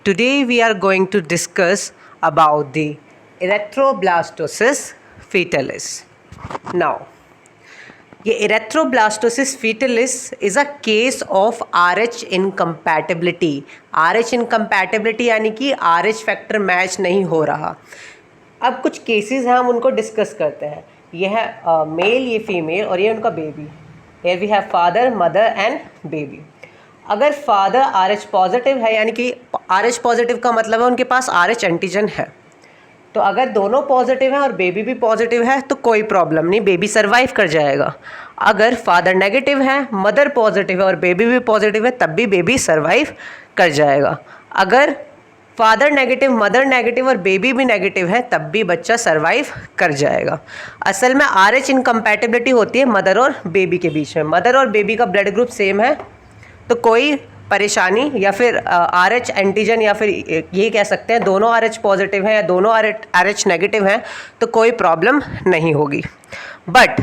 Today we are going to discuss about the erythroblastosis fetalis. Now, ये erythroblastosis fetalis is a case of RH incompatibility. RH incompatibility यानी कि RH factor match नहीं हो रहा. अब कुछ केसेस हैं, हम उनको डिस्कस करते हैं. ये है मेल, ये फीमेल और ये उनका baby. Here we have father, mother and baby. अगर फादर RH पॉजिटिव है, यानी कि RH पॉजिटिव का मतलब है उनके पास RH एंटीजन है. तो अगर दोनों पॉजिटिव हैं और बेबी भी पॉजिटिव है तो कोई प्रॉब्लम नहीं, बेबी सरवाइव कर जाएगा. अगर फादर नेगेटिव है, मदर पॉजिटिव है और बेबी भी पॉजिटिव है, तब भी बेबी सरवाइव कर जाएगा. अगर फादर नेगेटिव, मदर नेगेटिव और बेबी भी नेगेटिव है, तब भी बच्चा सरवाइव कर जाएगा. असल में RH इनकम्पैटिबिलिटी होती है मदर और बेबी के बीच में. मदर और बेबी का ब्लड ग्रुप सेम है तो कोई परेशानी, या फिर RH एंटीजन, या फिर ये कह सकते हैं दोनों RH पॉजिटिव हैं या दोनों RH नेगेटिव हैं, तो कोई प्रॉब्लम नहीं होगी. बट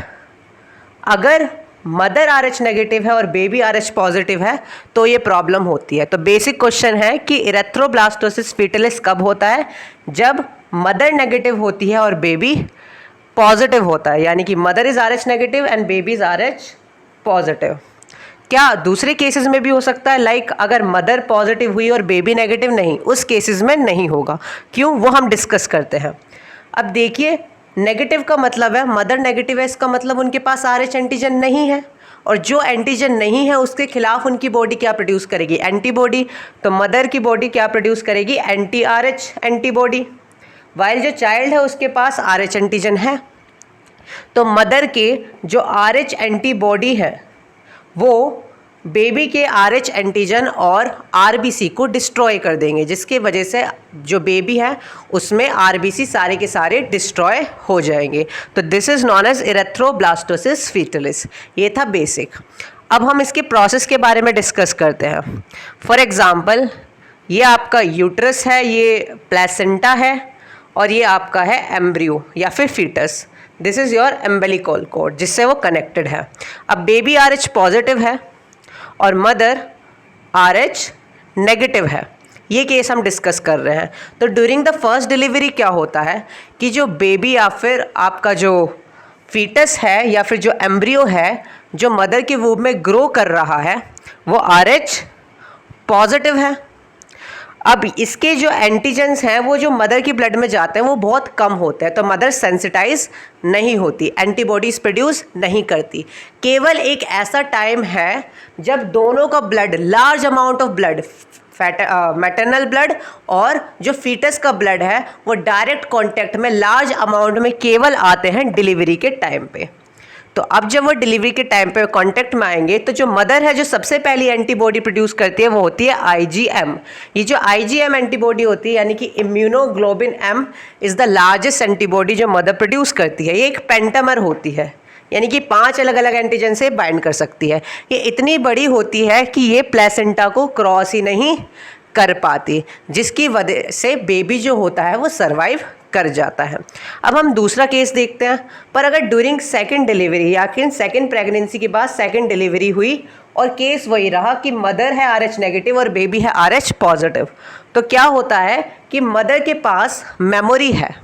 अगर मदर RH नेगेटिव है और बेबी RH पॉजिटिव है तो ये प्रॉब्लम होती है. तो बेसिक क्वेश्चन है कि इरेथ्रोब्लास्टोसिस फीटलिस कब होता है? जब मदर नेगेटिव होती है और बेबी पॉजिटिव होता है, यानी कि mother is RH negative and baby is RH positive. क्या दूसरे केसेस में भी हो सकता है? लाइक अगर मदर पॉजिटिव हुई और बेबी नेगेटिव नहीं, उस केसेस में नहीं होगा. क्यों? वो हम डिस्कस करते हैं. अब देखिए, नेगेटिव का मतलब है मदर नेगेटिव है, इसका मतलब उनके पास RH एंटीजन नहीं है, और जो एंटीजन नहीं है उसके खिलाफ उनकी बॉडी क्या प्रोड्यूस करेगी? एंटीबॉडी. तो मदर की बॉडी क्या प्रोड्यूस करेगी? Anti RH antibody. वाइल जो चाइल्ड है उसके पास RH एंटीजन है, तो मदर के जो RH एंटीबॉडी है वो बेबी के RH एंटीजन और RBC को डिस्ट्रॉय कर देंगे, जिसकी वजह से जो बेबी है उसमें RBC सारे के सारे डिस्ट्रॉय हो जाएंगे. तो this is known as erythroblastosis fetalis. ये था बेसिक. अब हम इसके प्रोसेस के बारे में डिस्कस करते हैं. फॉर एग्ज़ाम्पल, ये आपका यूट्रस है, ये प्लेसेंटा है, और ये आपका है एम्ब्रियो या फिर foetus. This is your umbilical cord जिससे वो कनेक्टेड है. अब बेबी RH पॉजिटिव है और मदर RH नेगेटिव है. ये केस हम डिस्कस कर रहे हैं. तो ड्यूरिंग द फर्स्ट डिलीवरी क्या होता है कि जो बेबी या फिर आपका जो फीटस है या फिर जो एम्ब्रियो है जो मदर के वूब में ग्रो कर रहा है वो RH पॉजिटिव है. अब इसके जो एंटीजेंस हैं वो जो मदर की ब्लड में जाते हैं वो बहुत कम होते हैं, तो मदर सेंसिटाइज नहीं होती, एंटीबॉडीज़ प्रोड्यूस नहीं करती. केवल एक ऐसा टाइम है जब दोनों का blood, large amount of blood, maternal blood और जो फीटस का ब्लड है वो डायरेक्ट कांटेक्ट में लार्ज अमाउंट में केवल आते हैं डिलीवरी के टाइम पे. तो अब जब वो डिलीवरी के टाइम पे कांटेक्ट में आएंगे तो जो मदर है जो सबसे पहली एंटीबॉडी प्रोड्यूस करती है वो होती है IgM. ये जो IgM एंटीबॉडी होती है, यानी कि immunoglobulin M is the largest antibody जो मदर प्रोड्यूस करती है. ये एक पेंटामर होती है, यानी कि 5 अलग अलग एंटीजन से बाइंड कर सकती है. ये इतनी बड़ी होती है कि ये प्लेसेंटा को क्रॉस ही नहीं कर पाती, जिसकी वजह से बेबी जो होता है वो सर्वाइव कर जाता है. अब हम दूसरा केस देखते हैं. पर अगर ड्यूरिंग सेकंड डिलीवरी या फिर सेकंड प्रेगनेंसी के बाद सेकंड डिलीवरी हुई और केस वही रहा कि मदर है RH नेगेटिव और बेबी है RH पॉजिटिव, तो क्या होता है कि मदर के पास मेमोरी है.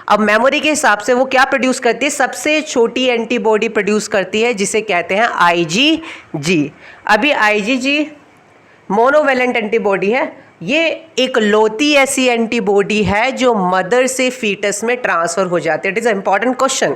अब मेमोरी के हिसाब से वो क्या प्रोड्यूस करती है? सबसे छोटी एंटीबॉडी प्रोड्यूस करती है जिसे कहते हैं IgG. अभी IgG मोनोवेलेंट एंटीबॉडी है. ये एक लौती ऐसी एंटीबॉडी है जो मदर से फीटस में ट्रांसफ़र हो जाती है. It is a important question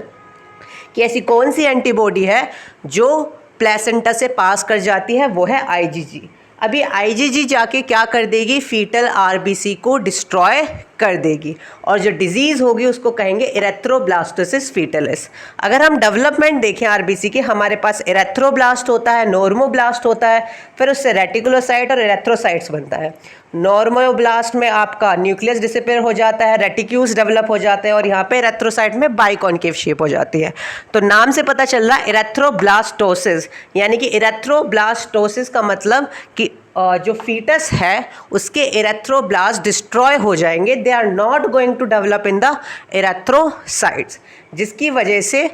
कि ऐसी कौन सी एंटीबॉडी है जो प्लेसेंटा से पास कर जाती है, वो है IgG. अभी IgG जाके क्या कर देगी? फीटल RBC को डिस्ट्रॉय कर देगी और जो डिजीज़ होगी उसको कहेंगे इरेथ्रोब्लास्टोसिस फीटलिस. अगर हम डेवलपमेंट देखें RBC के, हमारे पास इरेथ्रोब्लास्ट होता है, नॉर्मोब्लास्ट होता है, फिर उससे रेटिकुलोसाइट और इरेथ्रोसाइट्स बनता है. नॉर्मोब्लास्ट में आपका न्यूक्लियस डिसअपीयर हो जाता है, रेटिक्यूल्स डेवलप हो जाते हैं और यहाँ पे इरेथ्रोसाइट में बाइकॉन्केव शेप हो जाती है. तो नाम से पता चल रहा है इरेथ्रोब्लास्टोसिस, यानी कि इरेथ्रोब्लास्टोसिस का मतलब कि जो फीटस है उसके इरेथ्रोब्लास्ट डिस्ट्रॉय हो जाएंगे. They are not going to develop in the erythrocytes, जिसकी वजह से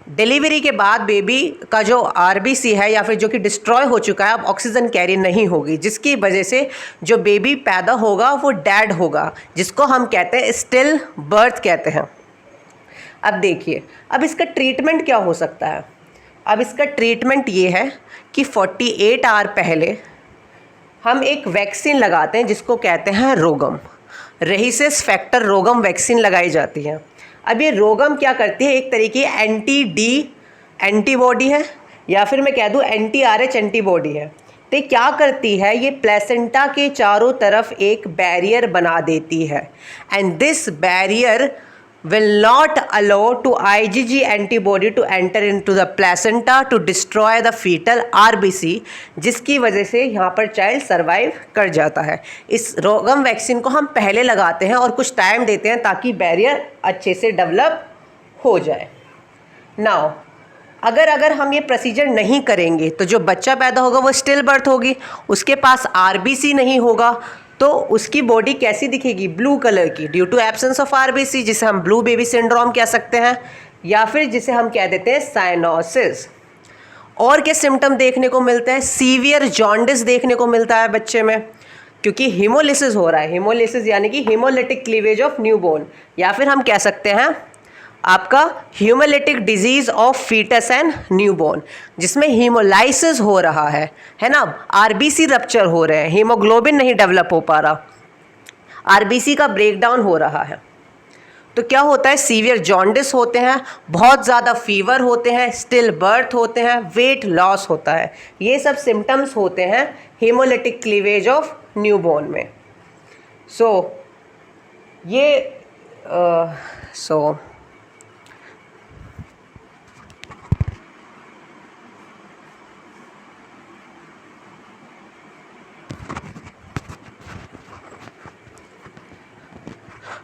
डिलीवरी के बाद बेबी का जो आरबीसी है या फिर जो कि डिस्ट्रॉय हो चुका है, अब ऑक्सीजन कैरी नहीं होगी, जिसकी वजह से जो बेबी पैदा होगा वो डेड होगा, जिसको हम कहते हैं स्टिल बर्थ कहते हैं। अब देखिए, अब इसका ट्रीटमेंट क्या हो सकता है। अब इसका ट्रीटमेंट ये है कि 48 आवर पहले हम एक वैक्सीन लगाते हैं जिसको कहते हैं रोगम, रेहिसेस फैक्टर रोगम वैक्सीन लगाई जाती है। अब ये रोगम क्या करती है, एक तरीके एंटी डी एंटीबॉडी है या फिर मैं कह दूँ एंटी RH एंटीबॉडी है। तो क्या करती है, ये प्लेसेंटा के चारों तरफ एक बैरियर बना देती है, and this barrier will not allow to IgG antibody to enter into the placenta to destroy the fetal RBC, जिसकी वजह से यहाँ पर चाइल्ड सर्वाइव कर जाता है। इस रोगम वैक्सीन को हम पहले लगाते हैं और कुछ टाइम देते हैं ताकि बैरियर अच्छे से डेवलप हो जाए। नाउ अगर हम ये प्रोसीजर नहीं करेंगे तो जो बच्चा पैदा होगा वो स्टिल बर्थ होगी, उसके पास RBC नहीं होगा, तो उसकी बॉडी कैसी दिखेगी, ब्लू कलर की, due to absence of RBC, जिसे हम ब्लू बेबी सिंड्रोम कह सकते हैं, या फिर जिसे हम कह देते हैं साइनोसिस। और क्या सिम्टम देखने को मिलते हैं, सीवियर जॉन्डिस देखने को मिलता है बच्चे में, क्योंकि हीमोलिसिस हो रहा है। हीमोलिसिस यानी कि हीमोलिटिक क्लीवेज ऑफ न्यूबॉर्न, या फिर हम कह सकते हैं आपका haemolytic disease of foetus and newborn, जिसमें हीमोलाइसिस हो रहा है ना, RBC रप्चर हो रहे हैं, हीमोग्लोबिन नहीं डेवलप हो पा रहा, RBC का ब्रेकडाउन हो रहा है। तो क्या होता है, सीवियर जॉन्डिस होते हैं, बहुत ज़्यादा फीवर होते हैं, स्टिल बर्थ होते हैं, वेट लॉस होता है। ये सब सिम्टम्स होते हैं हीमोलिटिक क्लीवेज ऑफ न्यूबॉर्न में।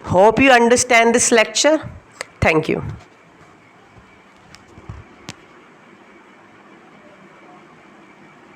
Hope you understand this lecture. Thank you.